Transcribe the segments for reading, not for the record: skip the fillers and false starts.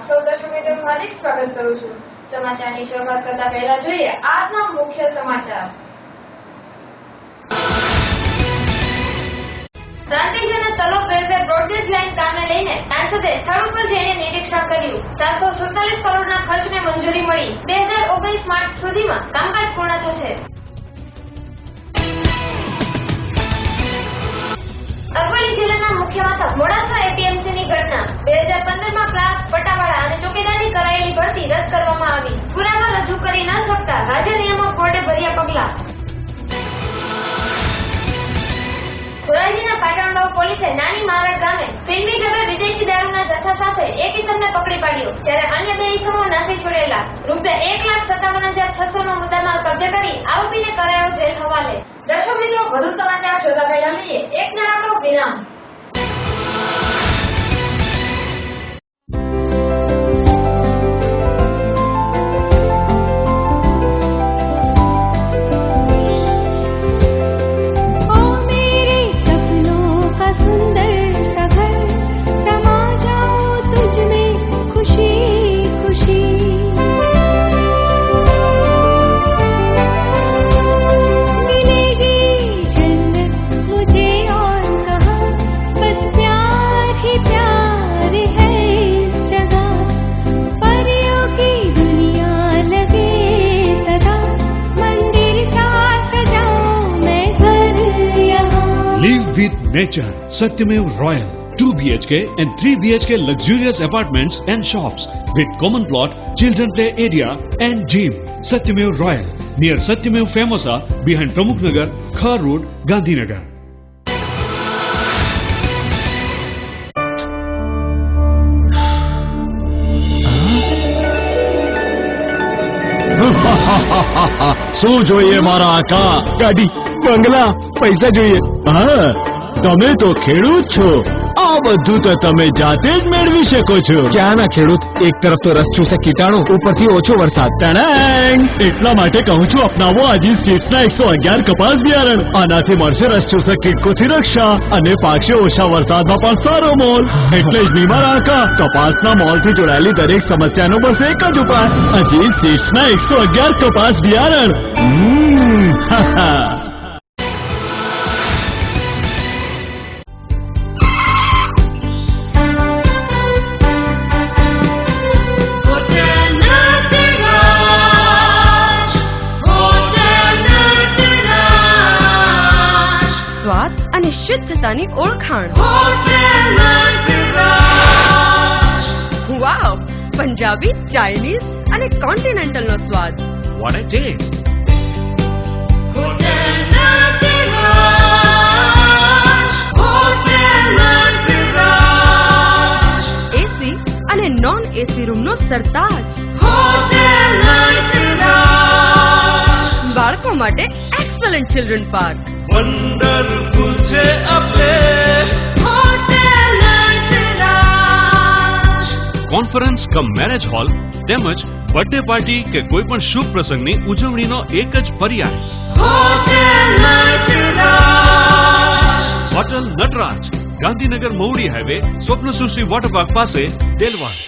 સૌ દર્શક મિત્રોનું હાર્દિક સ્વાગત કરું છું। સમાચારની શરૂઆત કરતા પહેલા જોઈએ આજના મુખ્ય સમાચાર। પ્રાંતિજ અને તલોદ રેલવે બ્રોડગેજ લાઇન કામને લઈને સાંસદે સ્થળ ઉપર જઈને નિરીક્ષણ કર્યું। 747 કરોડના ખર્ચને મંજૂરી મળી। 2019 માર્ચ સુધીમાં કામકાજ પૂર્ણ થશે। અરવલ્લી જિલ્લાના મુખ્ય મથક મોડાસા એપીએમસીની ઘટના 2015માં ક્લાસ પટાવાળા અને ચોકીદારની કરાયેલી ભરતી રદ કરવામાં આવી। પુરાવા રજૂ કરી ન શકતા રાજ્ય નિયામક બોર્ડે ભર્યા પગલાં। ધોરાજીના પાટણબાવ પોલીસે નાની મારડ ગામે ફિલ્મી ઢબે વિદેશી દારૂના જથ્થા સાથે એક ઇસમને પકડી પાડ્યો, જ્યારે અન્ય બે ઇસમો નાસી છોડેલા। ₹1,57,600 નો મુદ્દામાલ કબજે કરી આરોપીને કરાયો જેલ હવાલે। દર્શક મિત્રો, વધુ સમાચાર જોતા પહેલા લઈએ એક નાનકડો વિરામ। Live with nature. Satyamev Royal. 2 BHK and 3 BHK luxurious apartments and shops with common plot, children play area and gym. Satyamev Royal near Satyamev Famosa behind Pramukh Nagar, Khar Road, Gandhinagar. શું જોઈએ મારા આકા? ગાડી, બંગલા, પૈસા જોઈએ। હા, તમે તો ખેડૂત છો, આ બધું તો તમે જાતે જ મેળવી શકો છો। ક્યાંના ખેડૂત? એક તરફ તો રસ ચૂસે કીટાણુ, ઉપરથી ઓછો વરસાદ। એટલા માટે કહું છું, અપનાવો અજીત સીડ્સના 111 કપાસ બિયારણ। આનાથી મળશે રસ ચૂસક કીટકોથી રક્ષા અને પાકશે ઓછા વરસાદમાં પણ સારો મોલ। એટલે જ નહીં મારા આકા, કપાસના મોલથી જોડાયેલી દરેક સમસ્યાનો બસ એક જ ઉપાય, અજીત સીડ્સના 111 કપાસ બિયારણ। શુદ્ધતાની ઓળખાણ। વાવ, પંજાબી, ચાઇનીઝ અને કોન્ટિનેન્ટલ નો સ્વાદ। What a taste! એસી અને નોન એસી રૂમ નો સરતાજ। બાળકો માટે એક્સલન્ટ ચિલ્ડ્રન પાર્ક। Wonderful છે a place. Conference cum marriage hall તેમજ બર્થડે પાર્ટી કે કોઈ પણ શુભ પ્રસંગની ઉજવણીનો એક જ પર્યાય, hotel Nataraj, Gandhinagar Mahudi highway, Swapnasrishti water park પાસે, દેલવાડ।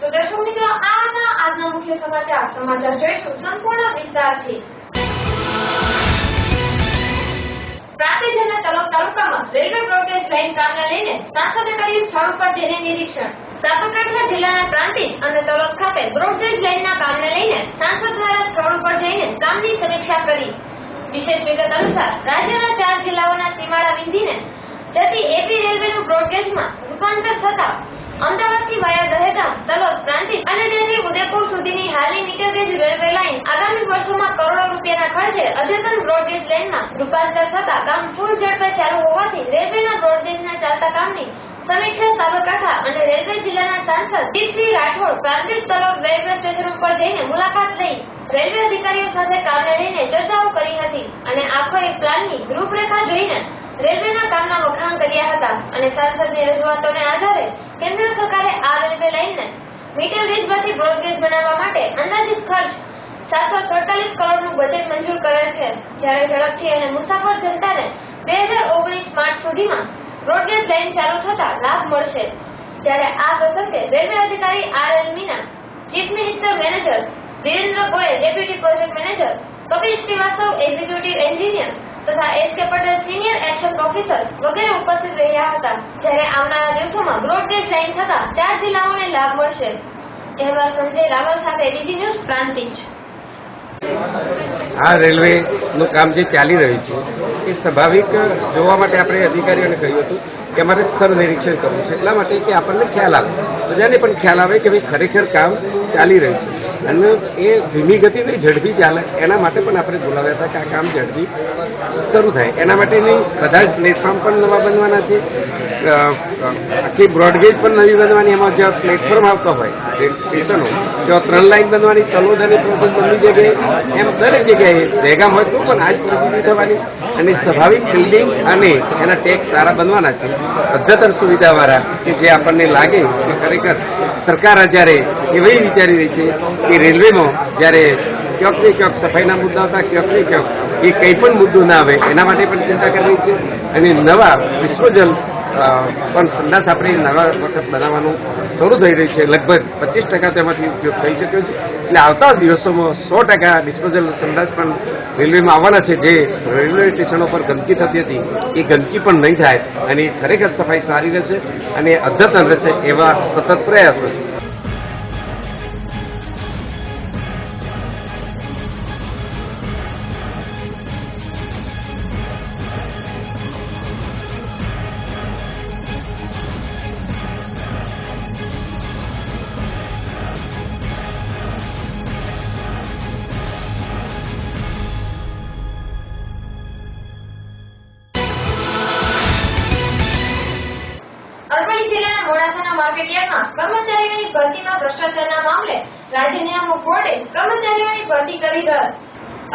તો દર્શક મિત્રો, આજના મુખ્ય સમાચાર જોઈશું સંપૂર્ણ વિસ્તારથી। પ્રાંતિજ અને તલોદ તાલુકામાં રેલવે બ્રોડગેજ લાઇન કામને લઈને સાંસદે કર્યું સ્થળ ઉપર જઈને નિરીક્ષણ। સાબરકાંઠા જિલ્લાના પ્રાંતિજ અને તલોદ ખાતે બ્રોડગેજ લાઇનના કામને લઈને સાંસદ દ્વારા સ્થળ ઉપર જઈને કામની સમીક્ષા કરી। વિશેષ વિગત અનુસાર રાજ્યના 4 જિલ્લાઓના સીમાડા વિંધીને જતી એપી રેલવેનું બ્રોડગેજમાં રૂપાંતર થતા અમદાવાદથી વાયા દહેગામ, તલોદ, પ્રાંતિજ અને ત્યાંથી ઉદયપુર સુધીની હાલની મીટર ગેજ રેલવે લાઇન આગામી વર્ષોમાં કરોડો રૂપિયાના ખર્ચે અદ્યતન બ્રોડગેજ લાઇનમાં રૂપાંતર થતા કામ ફૂલ ઝડપે ચાલુ હોવાથી રેલવેના બ્રોડગેજના ચાલતા કામની સમીક્ષા સાબરકાંઠા અને રેલવે જિલ્લાના સાંસદ દીપસિંહ રાઠોડ પ્રાંતિજ તલોદ રેલવે સ્ટેશન ઉપર જઈને મુલાકાત લઈ રેલવે અધિકારીઓ સાથે કામને લઈને ચર્ચાઓ કરી હતી અને આખો એક પ્લાનની રૂપરેખા જોઈને રેલવેના કામના વખાણ કર્યા હતા અને સાંસદની રજૂઆતોને આધારે કેન્દ્ર સરકારે આ રેલવે લાઇનને મીટર ગેજમાંથી બ્રોડગેજ બનાવવા માટે અંદાજિત ખર્ચ 747 કરોડનું બજેટ મંજૂર કરેલ છે, જ્યારે ઝડપથી અને મુસાફર જનતાને 2019 માર્ચ સુધીમાં બ્રોડગેજ લાઇન ચાલુ થતા લાભ મળશે. જ્યારે આ પ્રસંગે રેલવે અધિકારી R L. Meena, chief minister manager Virendra Goyal, deputy project manager Kapil Shrivastava, executive engineer તથા S K. Patel, senior action officer વગેરે ઉપસ્થિત રહ્યા હતા. જ્યારે આવનારા દિવસોમાં બ્રોડગેજ લાઇન થતા 4 જિલ્લાઓને લાભ મળશે. અહેવાલ સંજય રાવલ સાથે બીજી ન્યૂઝ, પ્રાંતિજ. આ રેલવે નું કામ જે ચાલી રહ્યું છે એ સ્વાભાવિક જોવા માટે આપણે અધિકારીઓને કહ્યું હતું કે અમારે સ્થળ નિરીક્ષણ કરવું છે, એટલા માટે કે આપણને ખ્યાલ આવે, પ્રજાને પણ ખ્યાલ આવે કે ભાઈ ખરેખર કામ ચાલી રહ્યું છે અને એ ધીમી ગતિ નહીં, ઝડપી ચાલે. એના માટે પણ આપણે બોલાવ્યા હતા કે આ કામ ઝડપી શરૂ થાય. એના માટેની બધા જ પ્લેટફોર્મ પણ નવા બનવાના છે, આખી બ્રોડગેજ પણ નવી બનવાની. એમાં જ્યાં પ્લેટફોર્મ આવતા હોય સ્ટેશનો ત્યાં 3 લાઇન બનવાની, તલોદ અને પ્રોજેક્ટ બની જગ્યાએ એમ દરેક જગ્યાએ ભેગા હોય તો પણ આ જ પરિસ્થિતિ થવાની. અને સ્વાભાવિક બિલ્ડિંગ અને એના ટેક્સ સારા બનવાના છે, અદ્યતન સુવિધાવાળા, કે જે આપણને લાગે કે ખરેખર સરકાર જ્યારે એવી વિચારી રહી છે કે રેલવેમાં જ્યારે ક્યાંક ને ક્યાંક સફાઈના મુદ્દા હતા, ક્યાંક ને ક્યાંક એ કંઈ પણ મુદ્દો ના આવે એના માટે પણ ચિંતા કરી રહી છે. અને નવા વિશ્વજલ પણ સંદાસ આપણે નવા વખત બનાવવાનું શરૂ થઈ રહ્યું છે. લગભગ 25% તેમાંથી ઉપયોગ થઈ શક્યો છે. એટલે આવતા દિવસોમાં 100% ડિસ્પોઝલ સંદાસ પણ રેલવેમાં આવવાના છે. જે રેલવે સ્ટેશનો પર ગંદકી થતી હતી એ ગંદકી પણ નહીં થાય અને ખરેખર સફાઈ સારી રહેશે અને અદ્યતન રહેશે એવા સતત પ્રયાસો છે. માર્કેટયાર્ડમાં કર્મચારીઓની ભરતીમાં ભ્રષ્ટાચારના મામલે રાજ્ય નિયામક બોર્ડે કર્મચારીઓની ભરતી કરી રદ.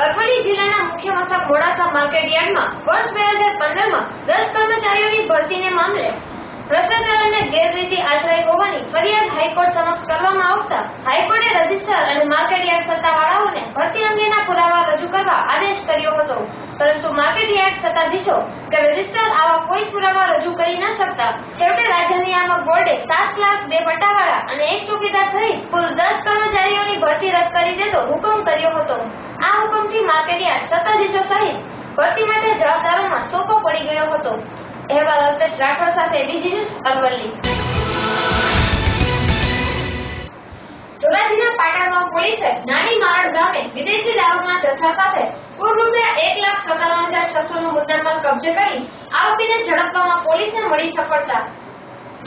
અરવલ્લી જિલ્લાના મુખ્ય મથક મોડાસા માર્કેટયાર્ડમાં વર્ષ 2015માં 10 કર્મચારીઓની ભરતીને મામલે ભ્રષ્ટાચાર અને ગેરરીતિ આચરાઈ હોવાની ફરિયાદ હાઈકોર્ટ સમક્ષ કરવામાં આવતા હાઈકોર્ટે રજિસ્ટર અને માર્કેટયાર્ડ સત્તાવાળાઓને ભરતી અંગેના પુરાવા રજૂ કરવા આદેશ કર્યો હતો. પરંતુ માર્કેટયાર્ડ સત્તાધીશો કે રજિસ્ટર આવા કોઈ જ પુરાવા રજૂ કરી ન શકતા છેવટે રાજ્ય નિયામક બોર્ડે 7 લાખ 2 પટ્ટાવાળા અને 1 ચોકીદાર સહિત કુલ 10 કર્મચારીઓની ભરતી રદ કરી દેતો હુકમ કર્યો હતો. આ હુકમથી માર્કેટયાર્ડ સત્તાધીશો સહિત ભરતી માટે જવાબદારોમાં સોપો પડી ગયો હતો. અહેવાલ અલ્પેશ રાઠોડ સાથે બીજી ન્યૂઝ, અરવલ્લી. ધોરાજીના પાટણમાં પોલીસે નાની મારડ ગામે વિદેશી દારૂના જથ્થા સાથે કુલ ₹1,57,600 નો મુદ્દામાલ કબજે કરી આરોપીને ઝડપવામાં પોલીસને મળી સફળતા.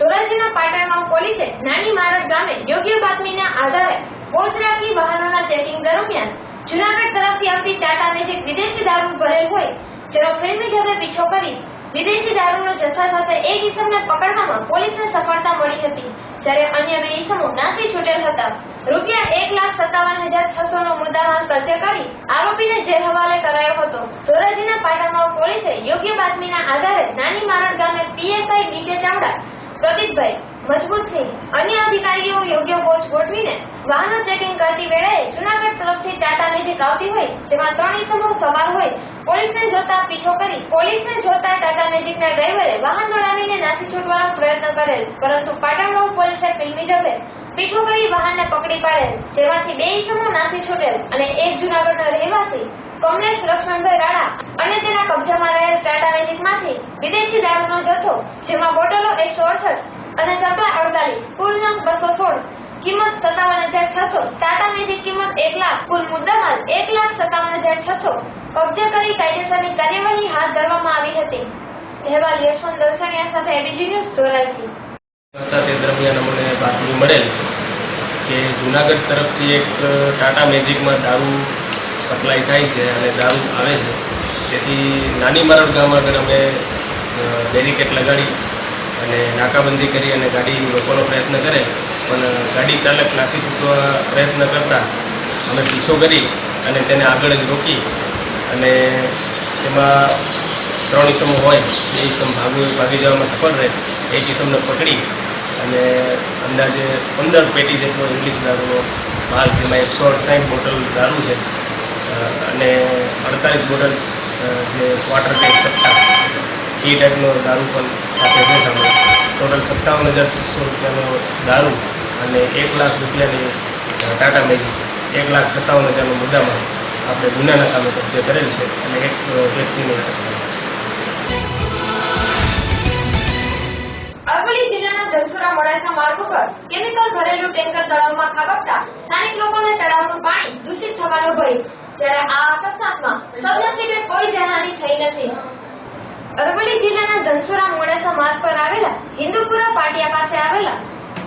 ધોરાજીના પાટણમાં પોલીસે નાની મારડ ગામે યોગ્ય બાતમીના આધારે બોજ રાખી વાહનોના ચેકિંગ દરમિયાન જૂનાગઢ તરફથી આવતી ટાટા મેજિક વિદેશી દારૂ ભરેલ હોય જેનો ફિલ્મી ઢબે પીછો કરી વિદેશી દારૂનો જથ્થા સાથે એક ઇસમને પકડવામાં પોલીસને સફળતા મળી હતી. જ્યારે અન્ય 2 ઇસમો નાસી છૂટેલ હતા. ₹1,57,600 નો મુદ્દામાલ કબજે કરી આરોપીને જેલ હવાલે કરાયો હતો. ધોરાજીના પાટણમાં પોલીસે યોગ્ય બાતમીના આધારે નાની મારડ ગામે પીએસઆઈ બીકે ચાવડા, પ્રદીપભાઈ, મજબૂતસિંહ અન્ય અધિકારીઓ યોગ્ય વોચ ગોઠવીને વાહનો ચેકિંગ કરતી વેળાએ જૂનાગઢ તરફથી ટાટા મેજિક આવતી હોય જેમાં 3 ઇસમો સવાર હોય પોલીસને જોતા પીછો કરી ટાટા મેજિકના ડ્રાઈવરે વાહન દોડાવીને નાસી છૂટવાનો પ્રયત્ન કરેલ, પરંતુ પાટણગાંવ પોલીસે ફિલ્મી ઢબે પીછો કરી વાહનને પકડી પાડેલ, જેમાંથી 2 ઇસમો નાસી છૂટેલ અને એક જૂનાગઢનો રહેવાસી કમલેશ લક્ષ્મણભાઈ રાણા અને તેના કબજામાં રહેલ ટાટા મેજિકમાંથી વિદેશી દારૂનો જથ્થો જેમાં બોટલો 168 અને ચકલા 48, કુલ નંગ 216, કિંમત 57,600, ટાટા મેજિક કિંમત 1 લાખ, કુલ મુદ્દામાલ 1,57,600 કબજે કરી કાયદેસરની કાર્યવાહી હાથ ધરવામાં આવી હતી. અહેવાલ યશવંત દર્શનિયા સાથે એબીજી ન્યૂઝ, ધોરાજી. તે દરમિયાન અમને બાતમી મળેલ કે જૂનાગઢ તરફથી એક ટાટા મેજિકમાં દારૂ સપ્લાય થાય છે અને દારૂ આવે છે. તેથી નાની મારડ ગામ આગળ અમે બેરિકેડ લગાડી અને નાકાબંધી કરી અને ગાડી રોકવાનો પ્રયત્ન કરે, પણ ગાડી ચાલક નાસી છૂટવા પ્રયત્ન કરતા અમે પીછો કરી અને તેને આગળ જ રોકી અને એમાં 3 ઇસમો હોય, 2 ઇસમ ભાગી જવામાં સફળ રહે, 1 ઇસમને પકડી અને અંદાજે 15 પેટી જેટલો ઇંગ્લિશ દારૂનો માલ, જેમાં 168 બોટલ દારૂ છે અને 48 બોટલ જે વોટર ટેપ ચપટા એ ટાઈપનો દારૂ પણ સાથે છે સમય ટોટલ 57,600 રૂપિયાનો દારૂ અને 1 લાખ રૂપિયાની ટાટા મેજિક 1,57,000નો મુદ્દામાં આપણે ગુનાના કામે કબજે કરેલ છે અને એક વ્યક્તિને અટક કરેલ છે. અરવલ્લી જિલ્લાના ધનસુરા મોડાસા માર્ગ ઉપર કેમિકલ ભરેલું ટેન્કર તળાવમાં ખાબકતા સ્થાનિક લોકોને તળાવનું પાણી દૂષિત થવાનો ભય. જ્યારે આ અકસ્માતમાં સદનસીબે કોઈ જાનહાની થઈ નથી. અરવલ્લી જિલ્લાના ધનસુરા મોડાસા માર્ગ પર આવેલા હિન્દુપુરા પાટિયા પાસે આવેલા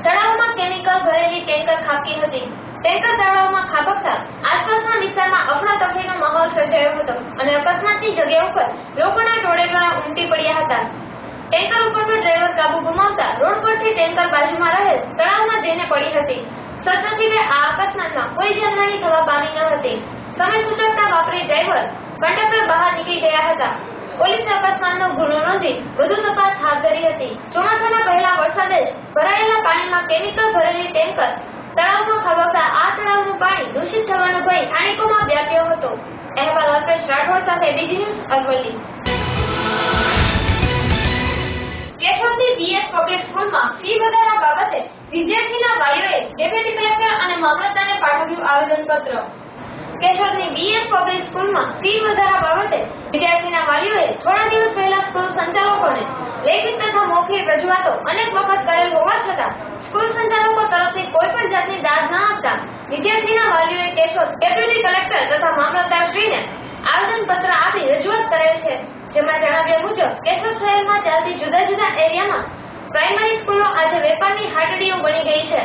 તળાવમાં કેમિકલ ભરેલી ટેન્કર ખાબકી હતી. ટેન્કર તળાવમાં ખાબકતા આસપાસના વિસ્તારમાં અફરાતફરીનો માહોલ સર્જાયો હતો અને અકસ્માતની જગ્યા ઉપર લોકોના ટોળેટોળા ઉમટી પડ્યા હતા. ટેન્કર ઉપરનો ડ્રાઈવર કાબુ ગુમાવતા રોડ પરથી ટેન્કર બાજુમાં રહેલ તળાવમાં જઈને પડી હતી. સદનસીબે આ અકસ્માતમાં કોઈ જાનહાની થવા પામી ન હતી. સમય સૂચકતા વાપરી ડ્રાઈવર કંડક્ટર બહાર નીકળી ગયા હતા. પોલીસે અકસ્માતનો ગુનો નોંધી વધુ તપાસ હાથ ધરી હતી. ચોમાસાના પહેલા વરસાદે જ ભરાયેલા પાણીમાં કેમિકલ ભરેલી ટેન્કર તળાવમાં ખાબકતા આ તળાવનું પાણી દૂષિત થવાનો ભય સ્થાનિકોમાં વ્યાપ્યો હતો. અહેવાલ અલ્પેશ રાઠોડ સાથે બીજી ન્યૂઝ અરવલ્લી. કેશોદની બીએસ પબ્લિક સ્કૂલમાં ફી વધારા બાબતે વિદ્યાર્થીના વાલીઓએ ડેપ્યુટી કલેક્ટર અને મામલતદારને પાઠવ્યું આવેદનપત્ર. કેશોદની બીએસ પબ્લિક સ્કૂલમાં ફી વધારા બાબતે વિદ્યાર્થીના વાલીઓએ થોડા દિવસ પહેલા સ્કૂલ સંચાલકોને લેખિત તથા મૌખિક રજૂઆતો અનેક વખત કરેલ હોવા છતાં સ્કૂલ સંચાલકો તરફથી કોઈ પણ જાતની દાદ ન આપતા વિદ્યાર્થીના વાલીઓએ કેશોદ ડેપ્યુટી કલેક્ટર તથા મામલતદારશ્રીને આવેદનપત્ર આપી રજૂઆત કરેલ છે. જેમાં જણાવ્યા મુજબ કેશોદ શહેરમાં ચાલતી જુદા જુદા એરિયામાં પ્રાઇમરી સ્કૂલો આજે વેપારની હાટડીઓ બની ગઈ છે.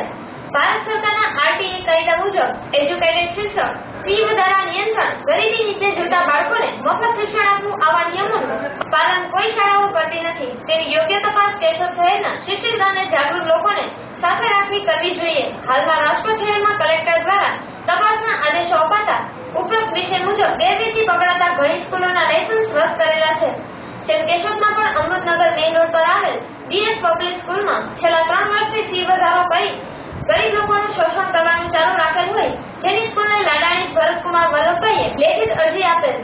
ભારત સરકારના આરટીઈ કાયદા મુજબ એજ્યુકેટેડ શિક્ષક, ફી વધારા નિયંત્રણ, ગરીબી નીચે જીવતા બાળકોને મફત શિક્ષણ આપવું આવા નિયમોનું પાલન કોઈ શાળાઓ કરતી નથી. તેની યોગ્ય તપાસ કેશોદ શહેરના શિક્ષિત અને જાગૃત લોકોને સાથે રાખી કરવી જોઈએ. હાલમાં રાજકોટ શહેરમાં કલેક્ટર દ્વારા તપાસના આદેશો અપાતા ઉપરોક્ત વિષય મુજબ ગેરરીતિ પકડાતા ઘણી સ્કૂલોના લાયસન્સ રદ કરેલા છે. જેમ કેશોદમાં પણ અમૃતનગર મેઇન રોડ પર આવેલ બીએસ પબ્લિક સ્કૂલમાં છેલ્લા 3 વર્ષથી ફી વધારો કરી ગરીબ લોકોનું શોષણ કરવાનું ચાલુ રાખેલ હોય, જેની સ્કૂલને લાડાણી ભરતકુમાર વલ્લભભાઈએ લેખિત અરજી આપેલ,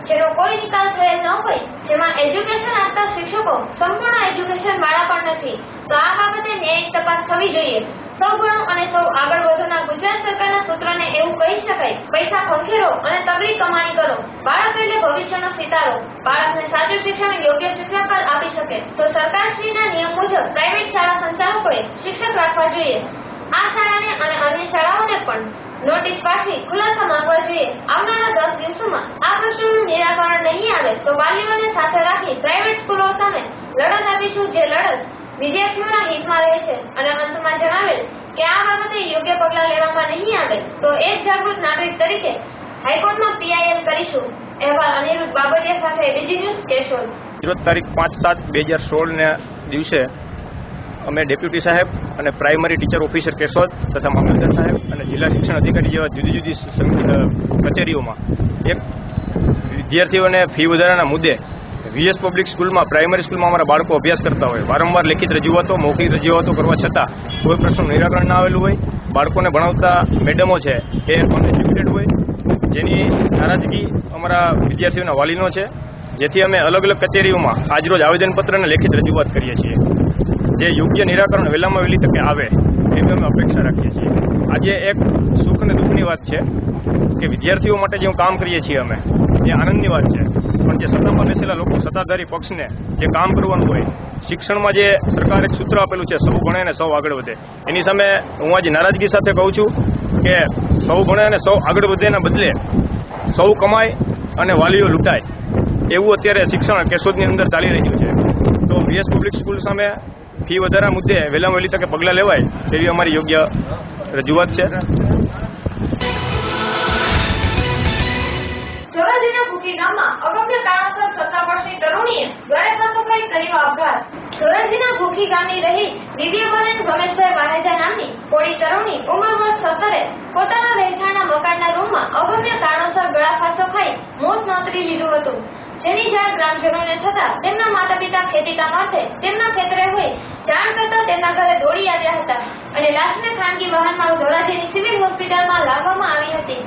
જેનો કોઈ નિકાલ થયેલ ન હોય, જેમાં એજ્યુકેશન આપતા શિક્ષકો સંપૂર્ણ એજ્યુકેશન વાળા પણ નથી. તો આ બાબતે ન્યાયિક તપાસ થવી જોઈએ. સૌ ભણો અને સૌ આગળ વધોના ગુજરાત સરકારના સૂત્રને એવું કહી શકાય, પૈસા ખંખેરો અને તગડી કમાણી કરો. બાળક એટલે ભવિષ્યનો સિતારો. બાળકને સાચું શિક્ષણ યોગ્ય શિક્ષક જ આપી શકે. તો સરકારશ્રીના નિયમ મુજબ પ્રાઇવેટ શાળા સંચાલકોએ શિક્ષક રાખવા જોઈએ. આ શાળાને અને અન્ય શાળાઓને પણ નોટિસ પાઠવી ખુલાસા માંગવા જોઈએ. આવનારા 10 દિવસોમાં આ પ્રશ્નનું નિરાકરણ નહીં આવે તો વાલીઓને સાથે રાખી પ્રાઇવેટ સ્કૂલો સામે લડત આપીશું, જે લડત વિદ્યાર્થીઓના હિતમાં રહેશે. અને અંતમાં જણાવેલ કે આ બાબતે યોગ્ય પગલાં લેવામાં નહીં આવે તો એક જાગૃત નાગરિક તરીકે હાઈકોર્ટમાં પીઆઈએલ કરીશું. અહેવાલ અનિરુદ્ધ બાબરિયા સાથે બીજી ન્યૂઝ કેશોદ. તારીખ 5/7/2016 દિવસે અમે ડેપ્યુટી સાહેબ અને પ્રાઇમરી ટીચર ઓફિસર કેશોદ તથા મામલતદાર સાહેબ અને જિલ્લા શિક્ષણ અધિકારી જેવા જુદી જુદી કચેરીઓમાં એક વિદ્યાર્થીઓને ફી વધારાના મુદ્દે વીએસ પબ્લિક સ્કૂલમાં પ્રાઇમરી સ્કૂલમાં અમારા બાળકો અભ્યાસ કરતા હોય, વારંવાર લેખિત રજૂઆતો મૌખિક રજૂઆતો કરવા છતાં કોઈ પ્રશ્નનું નિરાકરણ ના આવેલું હોય. બાળકોને ભણાવતા મેડમો છે એ અનએજ્યુકેટેડ હોય, જેની નારાજગી અમારા વિદ્યાર્થીઓના વાલીનો છે. જેથી અમે અલગ અલગ કચેરીઓમાં આજરોજ આવેદનપત્ર અને લેખિત રજૂઆત કરીએ છીએ. જે યોગ્ય નિરાકરણ વહેલામાં વહેલી તકે આવે એવી અમે અપેક્ષા રાખીએ છીએ. આજે એક સુખ અને દુઃખની વાત છે કે વિદ્યાર્થીઓ માટે જે કામ કરીએ છીએ અમે એ આનંદની વાત છે, પણ જે સત્તામાં બેસેલા લોકો, સત્તાધારી પક્ષને જે કામ કરવાનું હોય, શિક્ષણમાં જે સરકારે એક સૂત્ર આપેલું છે સૌ ભણે અને સૌ આગળ વધે, એની સામે હું આજે નારાજગી સાથે કહું છું કે સૌ ભણે અને સૌ આગળ વધેના બદલે સૌ કમાય અને વાલીઓ લૂંટાય એવું અત્યારે શિક્ષણ કેશોદની અંદર ચાલી રહ્યું છે. તો વીએસ પબ્લિક સ્કૂલ સામે ફી વધારા મુદ્દે વહેલામાં વહેલી તકે પગલાં લેવાય તેવી અમારી યોગ્ય રજૂઆત છે. ધોરાજીના ભૂખી ગામમાં અગમ્ય કારણોસર 17 વર્ષની તરુણીએ ગળે ફાંસો ખાઈ કર્યો આપઘાત. ધોરાજીના ભૂખી ગામની રહીશ દિવ્યબેન રમેશભાઈ વાહેજા નામની કોળી તરુણી ઉંમર વર્ષ 17 પોતાના રહેઠાણના મકાનના રૂમમાં અગમ્ય કારણોસર ગળા ફાંસો ખાઈ મોત નોતરી લીધું હતું. જેની જાણ ગ્રામજનોને થતા તેમના માતા પિતા ખેતીકામ અર્થે તેમના ખેતરે હોય જાણ કરતા તેમના ઘરે દોડી આવ્યા હતા અને લાશને ખાનગી વાહનમાં ધોરાજીની સિવિલ હોસ્પિટલમાં લાવવામાં આવી હતી.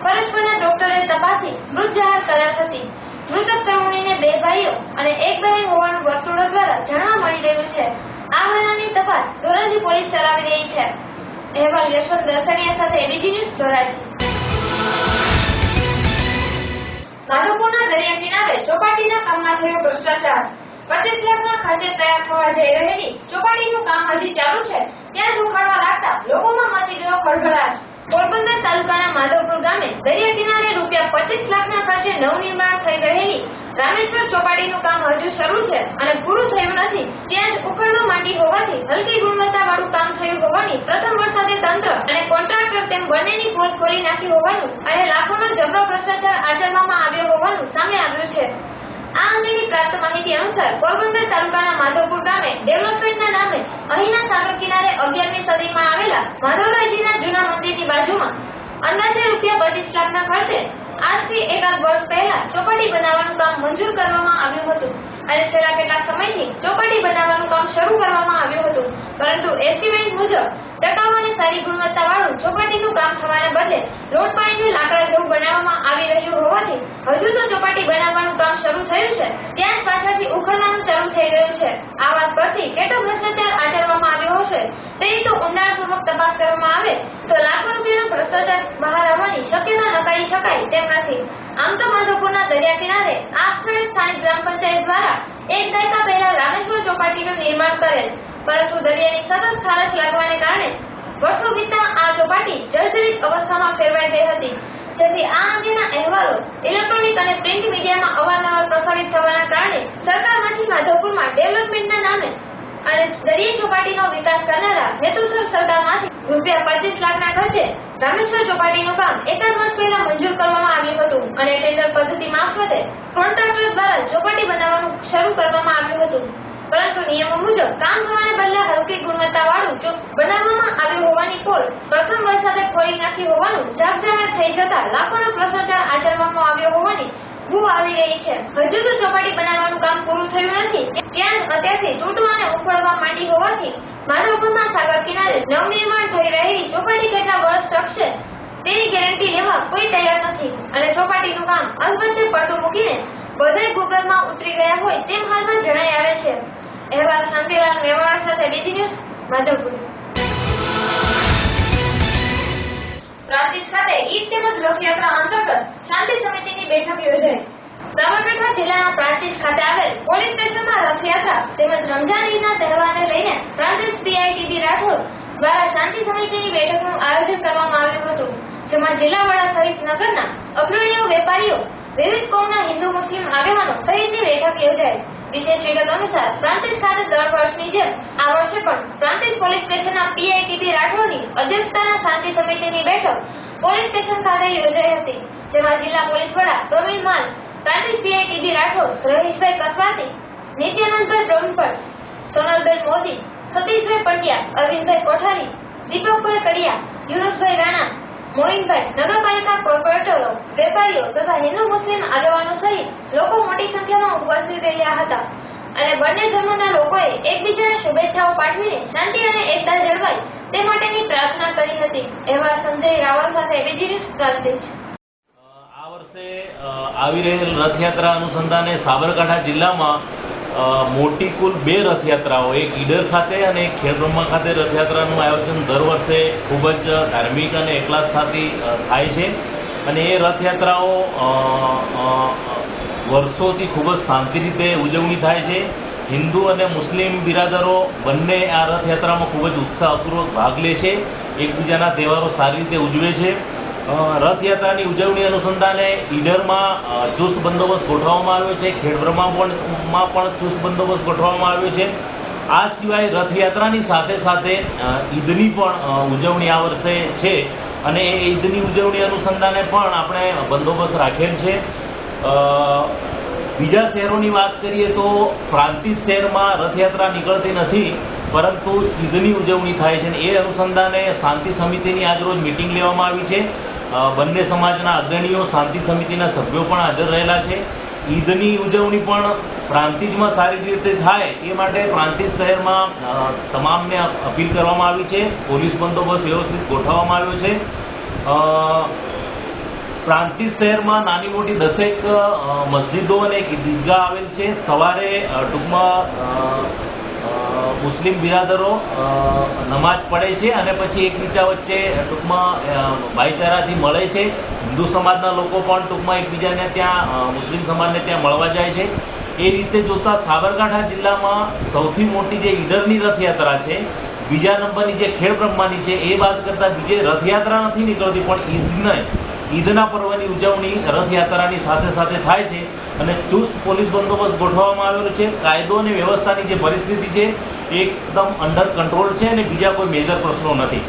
ફરજ પરના ડોક્ટરે તપાસી મૃત જાહેર કરાઈ હતી. મૃતક તરુણીને 2 ભાઈઓ અને 1 બહેન હોવાનું વર્તુળ સ્થળો દ્વારા જાણવા મળી રહ્યું છે. આ બનાવની તપાસ ધોરાજી પોલીસ ચલાવી રહી છે. અહેવાલ યશવંત દર્શનિયા સાથે એબીજી ન્યૂઝ ધોરાજી. માધવપુરના દરિયા કિનારે ચોપાટીના કામમાં થયો ભ્રષ્ટાચાર. 25 લાખના ખર્ચે તૈયાર થવા જઈ રહેલી ચોપાટીનું કામ હજી ચાલુ છે ત્યાં જ ઉખાડવા લાગતા લોકોમાં મચી ગયો ખળભળાટ. પોરબંદર તાલુકાના માધવપુર ગામે દરિયા કિનારે ₹25 લાખના ખર્ચે નવનિર્માણ થઈ રહેલી રામેશ્વર ચોપાટીનું કામ હજુ શરૂ છે અને પૂરું થયું નથી ત્યાં જ ઉખડવા માંડી હોવાથી હલકી ગુણવત્તાવાળું કામ થયું હોવાની પ્રથમ વરસાદે તંત્ર અને કોન્ટ્રાક્ટર તેમ બંનેની પોલ ખોલી નાખી હોવાનું અને લાખોનો જબરો ભ્રષ્ટાચાર આચરવામાં આવ્યો હોવાનું સામે આવ્યું છે. આ અંગેની પ્રાપ્ત માહિતી અનુસાર પોરબંદર તાલુકાના માધવપુર ગામે ડેવલપમેન્ટના નામે અહીંના સાગર કિનારે 11મી સદીમાં આવેલા માધવરાયજીના જૂના મંદિરની બાજુમાં અંદાજે ₹25 લાખના ખર્ચે આજથી એકાદ વર્ષ પહેલા ચોપાટી બનાવવાનું કામ મંજૂર કરવામાં આવ્યું હતું અને છેલ્લા કેટલાક સમયથી ચોપાટી બનાવવાનું કામ શરૂ કરવામાં આવ્યું હતું, પરંતુ એસ્ટિમેટ મુજબ ટકાઉ અને સારી ગુણવત્તાવાળું ચોપાટીનું કામ થવાને બદલે રોડ પાણીનું લાકડા જેવું બનાવવામાં આવી રહ્યું હોવાથી હજુ તો ચોપાટી બનાવવાનું કામ શરૂ થયું છે ત્યાં જ પાછળથી ઉખડવાનું ચાલુ થઈ ગયું છે. આ વાત પરથી કેટલો ભ્રષ્ટાચાર આચરવામાં આવ્યો હશે તેની તો ઊંડાણપૂર્વક તપાસ કરવામાં આવે તો લાખો રૂપિયાનો ભ્રષ્ટાચાર બહાર આવવાની શક્યતા નકારી શકાય તેમ નથી. આમ તો માધવપુરના દરિયા કિનારે આ સ્થળે સ્થાનિક ગ્રામ પંચાયત દ્વારા એક દાયકા પહેલા રામેશ્વર ચોપાટીનું નિર્માણ કરેલ, પરંતુ દરિયાની સતત ખારશ લાગવાને કારણે વર્ષો વીતતા આ ચોપાટી જર્જરિત અવસ્થામાં ફેરવાઈ ગઈ હતી, જેથી આ અંગેના અહેવાલો ઇલેક્ટ્રોનિક અને પ્રિન્ટ મીડિયામાં અવારનવાર પ્રસારિત થવાના કારણે સરકારમાંથી માધવપુરમાં ડેવલપમેન્ટના નામે અને દરિયા ચોપાટીનો વિકાસ કરનારા હેતુસર સરકારમાંથી ₹25 લાખના ખર્ચે રામેશ્વર ચોપાટીનું કામ એકાદ વર્ષ પહેલા મંજૂર કરવામાં આવ્યું હતું અને ટેન્ડર પદ્ધતિ મારફતે કોન્ટ્રાક્ટર દ્વારા ચોપાટી બનાવવાનું શરૂ કરવામાં આવ્યું હતું, પરંતુ નિયમો મુજબ કામ થવાને બદલે હલકી ગુણવત્તાવાળું બનાવવામાં આવ્યું હોવાની પોલ પ્રથમ વરસાદે ખોલી નાખી હોવાનું જાહેર થઈ જતા લાખોનો ભ્રષ્ટાચાર આચરવામાં આવ્યો હોવાની બૂ આવી રહી છે. હજુ તો ચોપાટી બનાવવાનું કામ પૂરું થયું નથી ત્યાં જ અત્યારથી તૂટવા અને ઉખડવા માંડી હોવાથી માધવપુરના સાગર કિનારે નવનિર્માણ થઈ રહેલી ચોપાટી કેટલા વર્ષ ટકશે તેની ગેરંટી લેવા કોઈ તૈયાર નથી અને ચોપાટીનું કામ અધવચ્ચે પડતું મૂકીને બધાય ભૂગર્ભમાં ઉતરી ગયા હોય તેમ હાલમાં જણાઈ આવે છે. અહેવાલ શાંતિલાલ મેવાડા સાથે બીજી ન્યૂઝ માધવપુર. પ્રાંતિજ ખાતે ઈદ તેમજ રથયાત્રા અંતર્ગત શાંતિ સમિતિની બેઠક યોજાઈ. સાબરકાંઠા જિલ્લાના પ્રાંતિજ ખાતે આવેલ પોલીસ સ્ટેશનમાં રથયાત્રા તેમજ રમઝાન ઈદના તહેવારને લઈને પ્રાંતિજ પીઆઈટીબી રાઠોડ દ્વારા શાંતિ સમિતિની બેઠકનું આયોજન કરવામાં આવ્યું હતું, જેમાં જિલ્લા વડા સહિત નગરના અગ્રણીઓ, વેપારીઓ, વિવિધ કોમના હિન્દુ મુસ્લિમ આગેવાનો સહિતની બેઠક યોજાઈ. વિશેષ વિગત અનુસાર પ્રાંતિજ ખાતે દર વર્ષની જેમ આ વર્ષે પણ પ્રાંતિજ પોલીસ સ્ટેશનના પીઆઈટીબી રાઠોડની અધ્યક્ષતાના શાંતિ સમિતિની બેઠક પોલીસ સ્ટેશન ખાતે યોજાઈ હતી, જેમાં જિલ્લા પોલીસ વડા પ્રવીણ માલ, પ્રાંતિજ પીઆઈટીબી રાઠોડ, રહીશભાઈ કસવાતી, નિત્યાનંદભાઈ બ્રહ્મભટ્ટ, સોનલબેન મોદી, સતીશભાઈ પંડ્યા, અરવિંદભાઈ કોઠારી, દીપકભાઈ કડિયા, યુનુસભાઈ રાણા, મોઇનભાઈ, નગરપાલિકા કોર્પોરેટરો, વેપારીઓ તથા હિન્દુ મુસ્લિમ આગેવાનો સહિત લોકો મોટી સંખ્યામાં ઉપસ્થિત રહ્યા હતા અને બંને ધર્મના લોકોએ એકબીજાને શુભેચ્છાઓ પાઠવીને શાંતિ અને એકતા જળવાય તે માટેની પ્રાર્થના કરી હતી. એવા સંજય રાવલ સાથે બીજી ન્યૂઝ પ્રાંતિજ. આ વર્ષે આવી રહેલ રથયાત્રા અનુસંધાને સાબરકાંઠા જિલ્લામાં મોટી કુલ 2 રથયાત્રાઓ, એક ઈડર ખાતે અને એક ખેડબ્રહ્મા ખાતે રથયાત્રાનું આયોજન દર વર્ષે ખૂબ જ ધાર્મિક અને એકલાસથી થાય છે અને એ રથયાત્રાઓ વર્ષોથી ખૂબ જ શાંતિ રીતે ઉજવણી થાય છે. હિન્દુ અને મુસ્લિમ બિરાદરો બંને આ રથયાત્રામાં ખૂબ જ ઉત્સાહપૂર્વક ભાગ લે છે, એકબીજાના તહેવારો સારી રીતે ઉજવે છે. રથયાત્રાની ઉજવણી અનુસંધાને ઈડરમાં ચુસ્ત બંદોબસ્ત ગોઠવવામાં આવ્યો છે, ખેડબ્રહ્મામાં પણ ચુસ્ત બંદોબસ્ત ગોઠવવામાં આવ્યો છે. આ સિવાય રથયાત્રાની સાથે સાથે ઈદની પણ ઉજવણી આ વર્ષે છે અને એ ઈદની ઉજવણી અનુસંધાને પણ આપણે બંદોબસ્ત રાખેલ છે. બીજા શહેરોની વાત કરીએ તો પ્રાંતિજ શહેરમાં રથયાત્રા નીકળતી નથી, પરંતુ ઈદની ઉજવણી થાય છે અને એ અનુસંધાને શાંતિ સમિતિની આજરોજ મિટિંગ લેવામાં આવી છે. બંને સમાજના અગ્રણીઓ, શાંતિ સમિતિના સભ્યો પણ હાજર રહેલા છે. ઈદની ઉજવણી પણ પ્રાંતિજમાં સારી રીતે થાય એ માટે પ્રાંતિજ શહેરમાં તમામને અપીલ કરવામાં આવી છે. પોલીસ બંદોબસ્ત વ્યવસ્થિત ગોઠવવામાં આવ્યો છે. પ્રાંતિજ શહેરમાં નાની મોટી 10 મસ્જિદો અને એક ઈદગાહ આવેલ છે. સવારે ટૂંકમાં મુસ્લિમ બિરાદરો નમાજ પડે છે અને પછી એકબીજા વચ્ચે ટૂંકમાં ભાઈચારાથી મળે છે. હિન્દુ સમાજના લોકો પણ ટૂંકમાં એકબીજાને ત્યાં મુસ્લિમ સમાજને ત્યાં મળવા જાય છે. એ રીતે જોતા સાબરકાંઠા જિલ્લામાં સૌથી મોટી જે ઈડરની રથયાત્રા છે, બીજા નંબરની જે ખેડ બ્રહ્માની છે, એ બાદ કરતાં બીજે રથયાત્રા નથી નીકળતી, પણ ઈદના પર્વની ઉજવણી રથયાત્રાની સાથે સાથે થાય છે. અને ચુસ્ત પોલીસ બંદોબસ્ત ગોઠવવામાં આવેલો છે. કાયદો અને વ્યવસ્થાની જે પરિસ્થિતિ છે એકદમ અંડર કંટ્રોલ છે અને બીજા કોઈ મેજર પ્રશ્નો નથી.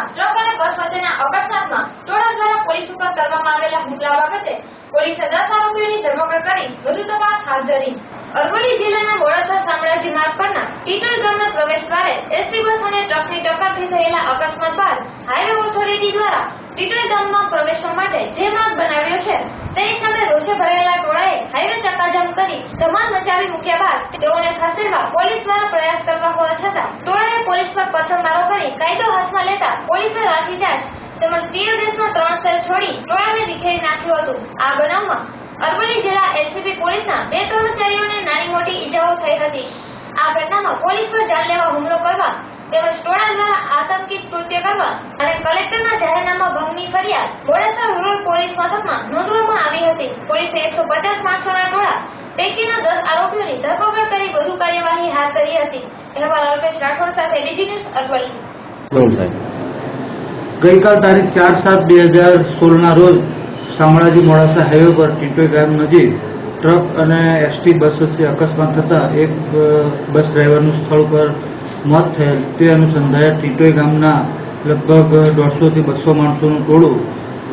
ટ્રક અને બસ વચ્ચેના અકસ્માતમાં ટોળા દ્વારા પોલીસ ઉપર કરવામાં આવેલા હુમલા બાબતે પોલીસે 10 આરોપીઓની ધરપકડ કરી વધુ તપાસ હાથ ધરી. અરવલ્લી જિલ્લાના મોડાસા શામળાજી માર્ગ પરના ટીટોઈ ગામના પ્રવેશ દ્વારે એસટી બસ અને ટ્રકની ટક્કરથી થયેલા અકસ્માત બાદ હાઈવે ઓથોરિટી દ્વારા ટીટોઈ ગામમાં પ્રવેશવા માટે જે માર્ગ બનાવ્યો છે તેની સામે રોષે ભરેલા ટોળાએ હાઈવે ચક્કાજામ કરી ધમાલ મચાવી મૂક્યા બાદ તેઓને ખસેડવા પોલીસ દ્વારા પ્રયાસ કરવા હોવા છતાં ટોળાએ પોલીસ પર પથ્થરમારો કરી કાયદો હાથમાં લેતા પોલીસે લાઠીચાર્જ તેમજ ટીયર ગેસના 3 સેલ છોડી ટોળાને વિખેરી નાખ્યું હતું. આ બનાવમાં અરવલ્લી જિલ્લા એલસીબી પોલીસના 2 કર્મચારીઓને નાની મોટી ઈજાઓ થઈ હતી. આ ઘટનામાં પોલીસ પર જાનલેવા હુમલો કરવા તેમજ ટોળા દ્વારા આતંકિત કૃત્ય કરવા અને કલેક્ટરના જાહેરનામા ભંગની ફરિયાદ મોડાસા રૂરલ પોલીસ મથકમાં નોંધવામાં આવી હતી. પોલીસે 150 માણસોના ટોળા પૈકીના 10 આરોપીઓની ધરપકડ કરી વધુ કાર્યવાહી હાથ ધરી હતી. અહેવાલ અલ્પેશ રાઠોડ સાથે બીજી ન્યૂઝ અરવલ્લી. ગઈકાલ તારીખ 4/7/2016 ના રોજ શામળાજી મોડાસા હાઈવે પર ટીટોઈ ગામ નજીક ટ્રક અને એસટી બસ વચ્ચે અકસ્માત થતા એક બસ ડ્રાઈવરનું સ્થળ પર મોત થયેલ. તે અનુસંધાને ટીટોઈ ગામના લગભગ 150 થી 200 માણસોનું ટોળું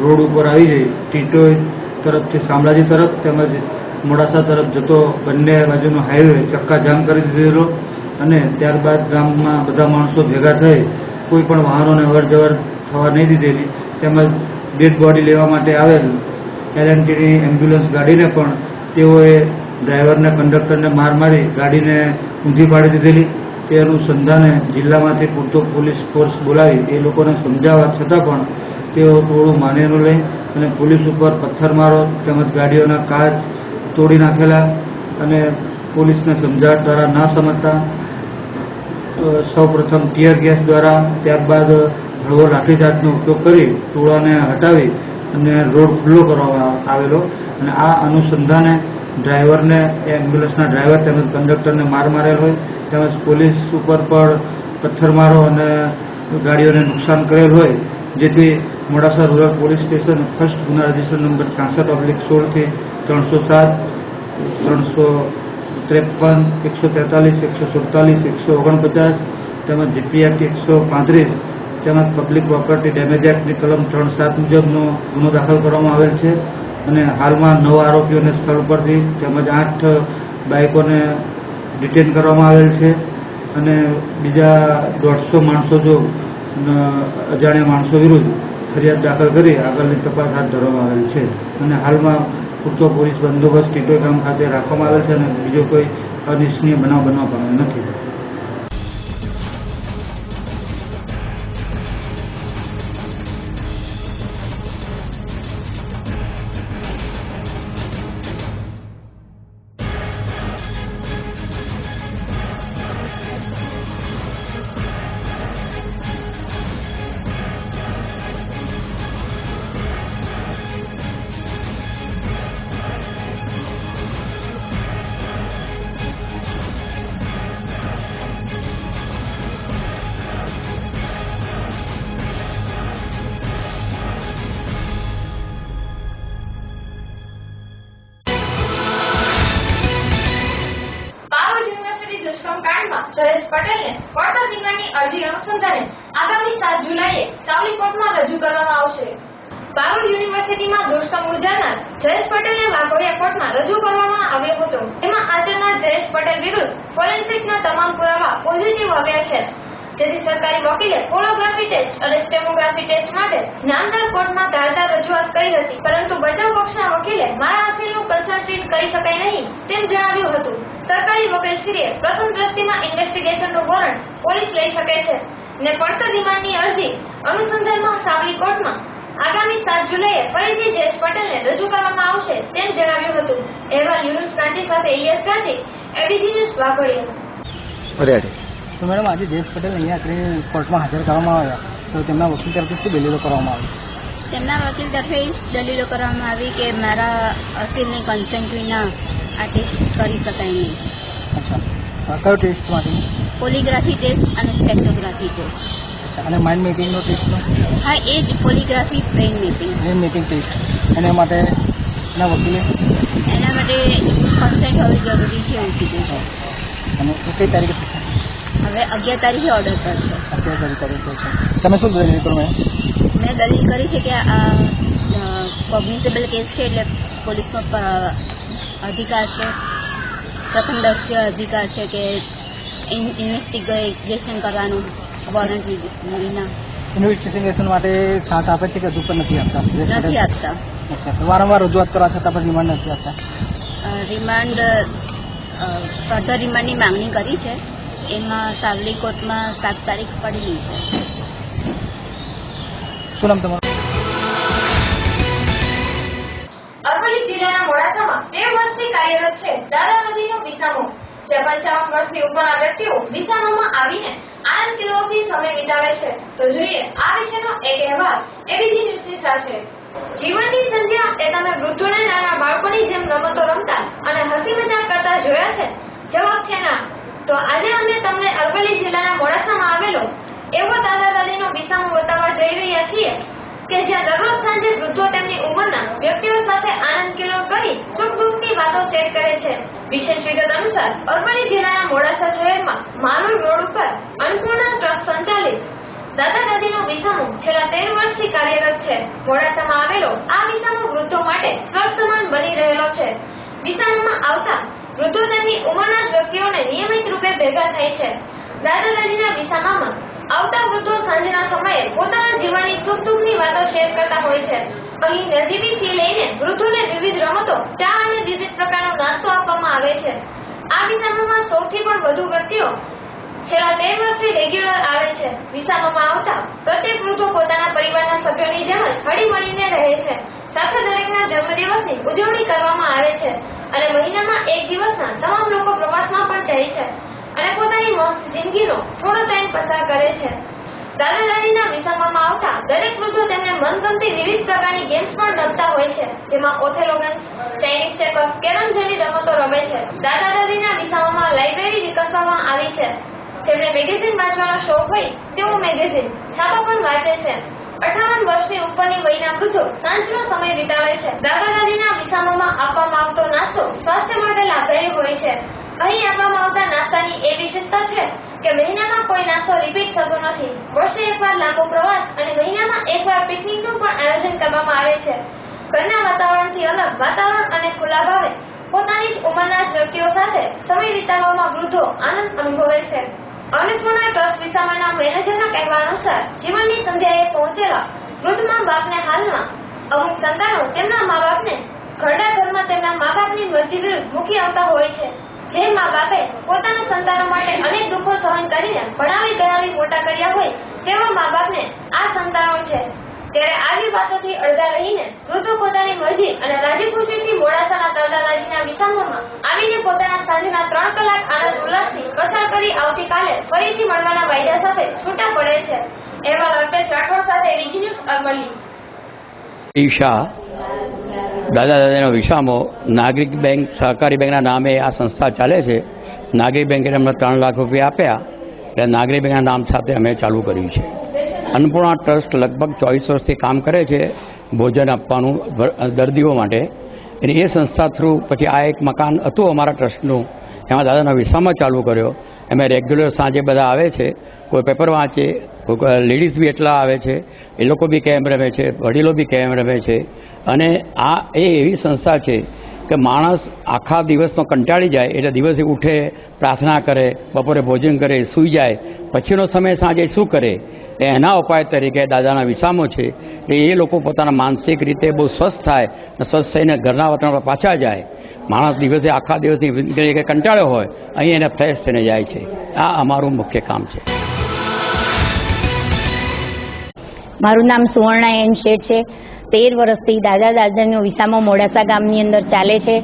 રોડ ઉપર આવી જઈ ટીટોઈ તરફથી શામળાજી તરફ તેમજ મોડાસા તરફ જતો બંને બાજુનો હાઈવે ચક્કાજામ કરી દીધેલો અને ત્યારબાદ ગામમાં બધા માણસો ભેગા થઈ કોઈ પણ વાહનોને અવરજવર થવા નહીં દીધેલી તેમજ ડેડ બોડી લેવા માટે આવેલ એલએનટીની એમ્બ્યુલન્સ ગાડીને પણ તેઓએ ડ્રાઈવરને કંડક્ટરને માર મારી ગાડીને ઊંધી પાડી દીધેલી. તે અનુસંધાને જિલ્લામાંથી પૂરતો પોલીસ ફોર્સ બોલાવી એ લોકોને સમજાવવા છતાં પણ તેઓ ટોળું માનેલું લઈ અને પોલીસ ઉપર પથ્થરમારો તેમજ ગાડીઓના કાચ તોડી નાખેલા અને પોલીસને સમજાવટ દ્વારા ના સમજતા સૌપ્રથમ ટીયર ગેસ દ્વારા ત્યારબાદ હળવો લાઠીચાર્જનો ઉપયોગ કરી ટોળાને હટાવી અને રોડ ખુલ્લો કરવામાં આવેલો અને આ અનુસંધાને ડ્રાઈવરને એમ્બ્યુલન્સના ડ્રાઈવર તેમજ કંડક્ટરને માર મારેલ હોય તેમજ પોલીસ ઉપર પણ પથ્થરમારો અને ગાડીઓને નુકસાન કરેલ હોય જેથી Modasa rural police station first ગુના રજિસ્ટર નંબર 66/16 થી 307, 353, 143, 147, 149 તેમજ જીપીએક્ટ 135 તેમજ પબ્લિક પ્રોપર્ટી ડેમેજ એક્ટની કલમ 3(7) મુજબનો ગુનો દાખલ કરવામાં આવેલ છે અને હાલમાં 9 આરોપીઓને સ્થળ પરથી તેમજ 8 બાઇકોને ડિટેન કરવામાં આવેલ છે અને બીજા 150 માણસો જો અજાણ્યા માણસો વિરુદ્ધ ફરિયાદ દાખલ કરી આગળની તપાસ હાથ ધરવામાં આવેલ છે અને હાલમાં પૂરતો પોલીસ બંદોબસ્ત ટીટોઈ ગામ ખાતે રાખવામાં આવેલ છે અને બીજો કોઈ અનિચ્છનીય બનાવ બનવા પામેલ નથી. જયેશ પટેલને પડતર રિમાન્ડની અરજી અનુસંધાને આગામી 7 જુલાઈએ સાવલી કોર્ટમાં રજૂ કરવામાં આવશે. પારુલ યુનિવર્સિટીમાં દુષ્કર્મ ગુજારનાર જયેશ પટેલને વાઘોડિયા કોર્ટમાં રજૂ કરવામાં આવ્યો હતો. એમાં આચરનાર જયેશ પટેલ વિરુદ્ધ ફોરેન્સિકના તમામ પુરાવા પોઝિટિવ આવ્યા છે, જેથી સરકારી વકીલે પોલોગ્રાફી ટેસ્ટ અને સ્ટેમોગ્રાફી ટેસ્ટ માટે નામદાર કોર્ટમાં ધારદાર રજૂઆત કરી હતી, પરંતુ બચાવ પક્ષના વકીલે મારા અપીલનું કન્સલ્ટેટ કરી શકાય નહીં તેમ જણાવ્યું હતું. સરકારી વકીલશ્રીએ પ્રથમ દ્રષ્ટિમાં ઇન્વેસ્ટિગેશનનું વોરંટ પોલીસ લઈ શકે છે ને પડતર રિમાન્ડની અરજી અનુસંધાનમાં સાવલી કોર્ટમાં આગામી 7 જુલાઈએ ફરીથી જયેશ પટેલને રજૂ કરવામાં આવશે તેમ જણાવ્યું હતું. અહેવાલ યુનુસ ગાંધી સાથે ES Gandhi, ABC news, Waghodia. તો મેડમ, આજે જયેશ પટેલ અહીંયા આખરી કોર્ટમાં હાજર કરવામાં આવ્યા, તો તેમના વકીલ તરફથી શું દલીલો કરવામાં આવી? તેમના વકીલ તરફે દલીલો કરવામાં આવી કે મારા અસીલની કન્સેન્ટ વિના આ ટેસ્ટ કરી શકાય નહીં. અચ્છા, કયો ટેસ્ટ માટે? પોલીગ્રાફી ટેસ્ટ અને સ્પેક્ટ્રોગ્રાફી ટેસ્ટ. અચ્છા, અને માઇન્ડ મેપિંગનો ટેસ્ટનો? હા, એ જ પોલીગ્રાફી બ્રેઇન મેપિંગ ટેસ્ટ. એના માટે એના વકીલે કન્સેન્ટ હોવી જરૂરી છે એવું કીધું છે. અને કઈ તારીખે થશે? હવે 11 તારીખે ઓર્ડર કરશે. 11 તારીખે છે. તમે શું દલીલ કરો? મેં દલીલ કરી છે કે આ કોગ્નિઝેબલ કેસ છે, એટલે પોલીસનો અધિકાર છે, પ્રથમ દર્શીય અધિકાર છે કે ઇન્વેસ્ટિગેશન કરવાનું વોરંટ વિના. ઇન્વેસ્ટિગેશન માટે સાથ આપે છે કે હજુ પણ નથી આપતા? નથી આપતા. અચ્છા, વારંવાર રજૂઆત કરવા છતાં પણ રિમાન્ડ નથી આપતા? રિમાન્ડ ફર્ધર રિમાન્ડની માંગણી કરી છે, એમાં સાવલી કોર્ટમાં 7 તારીખ પડેલી છે. શું નામ તમારું? અરવલ્લી જિલ્લાના મોડાસામાં 13 વર્ષથી કાર્યરત છે દાદા નદીનો વિસામો. જે 55 વર્ષથી ઉપરના વ્યક્તિઓ વિસામામાં આવીને આનંદ કિલ્લોથી સમય વિતાવે છે. તો જોઈએ આ વિશેનો એક અહેવાલ એબીસી ન્યૂઝની સાથે. જીવનની સંધ્યા એ તમે વૃદ્ધોને નાના બાળકોની જેમ રમતો રમતા અને હસી મજાક કરતા જોયા છે? જવાબ છે ના. તો આજે અમે તમને અરવલ્લી જિલ્લાના મોડાસામાં આવેલો એવો દાદા દાદીનો વિસામો બતાવવા જઈ રહ્યા છીએ કે જ્યાં દરરોજ સાંજે વૃદ્ધો તેમની ઉંમરના વ્યક્તિઓ સાથે આનંદ કિલ્લોળ કરી સુખ દુઃખની વાતો શેર કરે છે. વિશેષ વિગત અનુસાર અરવલ્લી જિલ્લાના મોડાસા શહેરમાં માલુર રોડ ઉપર અન્નપૂર્ણા ટ્રસ્ટ સંચાલિત દાદા દાદીનો વિસામો છેલ્લા 13 વર્ષથી કાર્યરત છે. મોડાસામાં આવેલો આ વિસામો વૃદ્ધો માટે સ્વર્ગ સમાન બની રહેલો છે. વિસામોમાં આવતા વૃદ્ધો તેમની ઉંમરના જ વ્યક્તિઓને નિયમિત રૂપે ભેગા થાય છે. દાદા દાદીના વિસામામાં આવતા વૃદ્ધો સાંજના સમયે પોતાના જીવનની સુખ દુઃખની વાતો શેર કરતા હોય છે. અહીં નજીવીથી લઈને વૃદ્ધોને વિવિધ રમતો, ચા અને વિવિધ પ્રકારનો નાસ્તો આપવામાં આવે છે. આ વિસામામાં સૌથી પણ વધુ વ્યક્તિઓ છેલ્લા 13 વર્ષથી રેગ્યુલર આવે છે. વિસામામાં આવતા પ્રત્યેક વૃદ્ધો પોતાના પરિવારના સભ્યોની જેમ જ હળીમળીને રહે છે. સાથે દરેકના જન્મદિવસની ઉજવણી કરવામાં આવે છે અને મહિનામાં એક દિવસના તમામ લોકો પ્રવાસમાં પણ જાય છે અને પોતાની મસ્ત જિંદગીનો થોડો ટાઈમ પસાર કરે છે. દાદા દાદીના વિસામામાં આવતા દરેક વૃદ્ધો તેમને મનગમતી વિવિધ પ્રકારની ગેમ્સ પણ રમતા હોય છે, જેમાં Othello games, Chinese checkers, carrom જેવી રમતો રમે છે. દાદા દાદીના વિસામામાં લાઇબ્રેરી વિકસાવવામાં આવી છે. જેમને મેગેઝિન વાંચવાનો શોખ હોય તેઓ મેગેઝિન, છાપા પણ વાંચે છે. 58 વર્ષની ઉપરની વયના વૃદ્ધો સાંજનો સમય વિતાવે છે. દાદા દાદીના વિસામામાં આપવામાં આવતો નાસ્તો સ્વાસ્થ્ય માટે લાભદાયી હોય છે. અહીં આપવામાં આવતા નાસ્તાની એ વિશેષતા છે કે મહિનામાં કોઈ નાસ્તો રિપીટ થતો નથી. વર્ષે એકવાર લાંબો પ્રવાસ અને મહિનામાં એકવાર પિકનિકનું પણ આયોજન કરવામાં આવે છે. ઘરના વાતાવરણથી અલગ વાતાવરણ અને ખુલ્લા ભાવે પોતાની જ ઉંમરના જ વ્યક્તિઓ સાથે સમય વિતાવવામાં વૃદ્ધો આનંદ અનુભવે છે. અન્નપૂર્ણા ટ્રસ્ટ વિસામાના મેનેજરના કહેવા અનુસાર જીવનની સંધ્યાએ પહોંચેલા વૃદ્ધ મા બાપને હાલમાં અમુક સંતાનો તેમના મા બાપને ઘરડા ઘરમાં તેમના મા બાપની મરજી વિરુદ્ધ મૂકી આવતા હોય છે. જે મા બાપે પોતાના સંતાનો માટે અનેક દુઃખો સહન કરીને ભણાવી ગણાવી મોટા કર્યા હોય તેવા મા બાપને આ સંતાનો છે. ત્યારે આવી વાતોથી અડધા રહીને વૃદ્ધો પોતાની મરજી અને રાજી ખુશીથી મોડાસાના દાદા દાદીના વિસામોમાં આવીને પોતાના સાંજના 3 કલાક આનંદ ઉલ્લાસથી પસાર કરી આવતીકાલે ફરીથી મળવાના વાયદા સાથે છૂટા પડે છે. અહેવાલ અલ્પેશ રાઠોડ સાથે એબીસી ન્યૂઝ અરવલ્લી. ઈશા દાદા દાદાનો વિસામો નાગરિક બેંક સહકારી બેંકના નામે આ સંસ્થા ચાલે છે. નાગરિક બેંકે અમને 3 લાખ રૂપિયા આપ્યા એટલે નાગરિક બેંકના નામ સાથે અમે ચાલુ કર્યું છે. અન્નપૂર્ણા ટ્રસ્ટ લગભગ 24 વર્ષથી કામ કરે છે ભોજન આપવાનું દર્દીઓ માટે. અને એ સંસ્થા થ્રુ પછી આ એક મકાન હતું અમારા ટ્રસ્ટનું, એમાં દાદાના વિસામાં ચાલુ કર્યો. એમાં રેગ્યુલર સાંજે બધા આવે છે, કોઈ પેપર વાંચે, કોઈ લેડીઝ બી એટલા આવે છે, એ લોકો બી કેમ રમે છે, વડીલો બી કેમ રમે છે. અને આ એવી સંસ્થા છે કે માણસ આખા દિવસનો કંટાળી જાય એટલે દિવસે ઉઠે, પ્રાર્થના કરે, બપોરે ભોજન કરે, સૂઈ જાય, પછીનો સમય સાંજે શું કરે એના ઉપાય તરીકે દાદાના વિસામો છે. એ લોકો પોતાના માનસિક રીતે બહુ સ્વસ્થ થાય અને સ્વસ્થ થઈને ઘરના વાતાવરણ પર પાછા જાય. માણસ દિવસે આખા દિવસની કંટાળ્યો હોય, અહીં એને ફ્રેશ થઈને જાય છે. આ અમારું મુખ્ય કામ છે. મારું નામ સુવર્ણા એન શેઠ છે. 13 વર્ષથી દાદાનો વિસામો મોડાસા ગામની અંદર ચાલે છે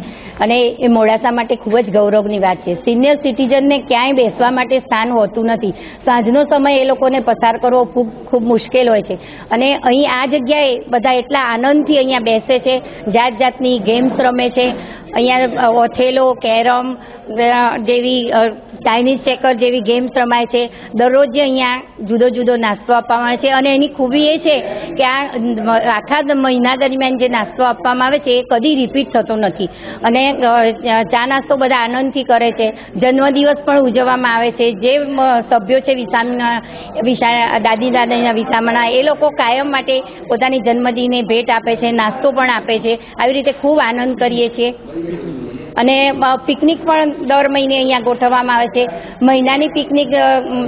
અને એ મોડાસા માટે ખૂબ જ ગૌરવની વાત છે. સિનિયર સિટીઝનને ક્યાંય બેસવા માટે સ્થાન હોતું નથી. સાંજનો સમય એ લોકોને પસાર કરવો ખૂબ મુશ્કેલ હોય છે અને અહીં આ જગ્યાએ બધા એટલા આનંદથી અહીંયા બેસે છે, જાત જાતની ગેમ્સ રમે છે. અહીંયા ઓથેલો, કેરમ જેવી, ચાઇનીઝ ચેકર જેવી ગેમ્સ રમાય છે. દરરોજ અહીંયા જુદો જુદો નાસ્તો આપવામાં આવે છે અને એની ખૂબી એ છે કે આ આખા મહિના દરમિયાન જે નાસ્તો આપવામાં આવે છે એ કદી રિપીટ થતો નથી અને ચા નાસ્તો બધા આનંદથી કરે છે. જન્મદિવસ પણ ઉજવવામાં આવે છે. જે સભ્યો છે દાદી દાદાના વિસામણા, એ લોકો કાયમ માટે પોતાની જન્મદિને ભેટ આપે છે, નાસ્તો પણ આપે છે. આવી રીતે ખૂબ આનંદ કરીએ છીએ. અને પિકનિક પણ દર મહિને અહીંયા ગોઠવવામાં આવે છે. મહિનાની પિકનિક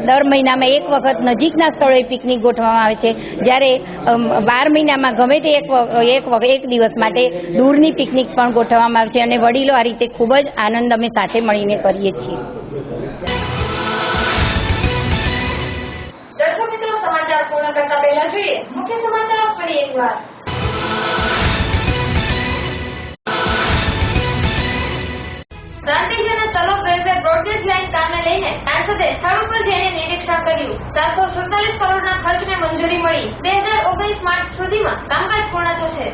દર મહિનામાં એક વખત નજીકના સ્થળોએ પિકનિક ગોઠવવામાં આવે છે, જ્યારે 12 મહિનામાં ગમે તે એક દિવસ માટે દૂરની પિકનિક પણ ગોઠવવામાં આવે છે અને વડીલો આ રીતે ખૂબ જ આનંદ અમે સાથે મળીને કરીએ છીએ. દર્શક મિત્રો, સમાચાર પૂર્ણ કરતા પહેલા જોઈએ મુખ્ય સમાચાર ફરી એકવાર. પ્રાંતિજ અને તલોદ રેલવે બ્રોડગેજ લાઇન કામને લઈને સાંસદે સ્થળ ઉપર જઈને નિરીક્ષણ કર્યું. 747 કરોડના ખર્ચને મંજૂરી મળી. 2019 માર્ચ સુધીમાં કામકાજ પૂર્ણ થશે.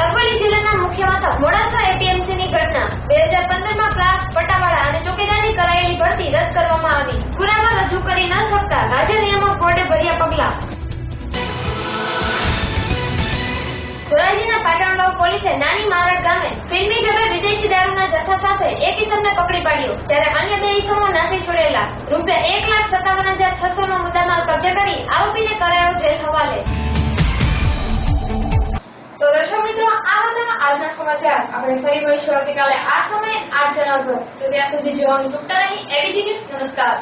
અરવલ્લી જિલ્લાના મુખ્ય મથક મોડાસા એપીએમસીની ઘટના. 2015માં ક્લાર્ક, પટાવાળા અને ચોકીદારની કરાયેલી ભરતી રદ કરવામાં આવી. પુરાવા રજૂ કરી ન શકતા રાજ્ય નિયામક બોર્ડે ભર્યા પગલાં. ધોરાજીના પાટણવાવ પોલીસે નાની મારડ ગામે ફિલ્મી ઢબે વિદેશી દારૂના જથ્થા સાથે એક ઇસમને પકડી પાડ્યો, જ્યારે અન્ય 2 ઇસમો નાસી છોડેલા. ₹1,57,600 નો મુદ્દામાલ કબજે કરી આરોપીને કરાયો જેલ હવાલે. તો દર્શક મિત્રો, આ હતા આજના સમાચાર. આપણે ફરી મળીશું આવતીકાલે આ સમયે 8 જણા પર. તો ત્યાં સુધી જોવાનું ચૂકતા નહીં. ABG news. નમસ્કાર.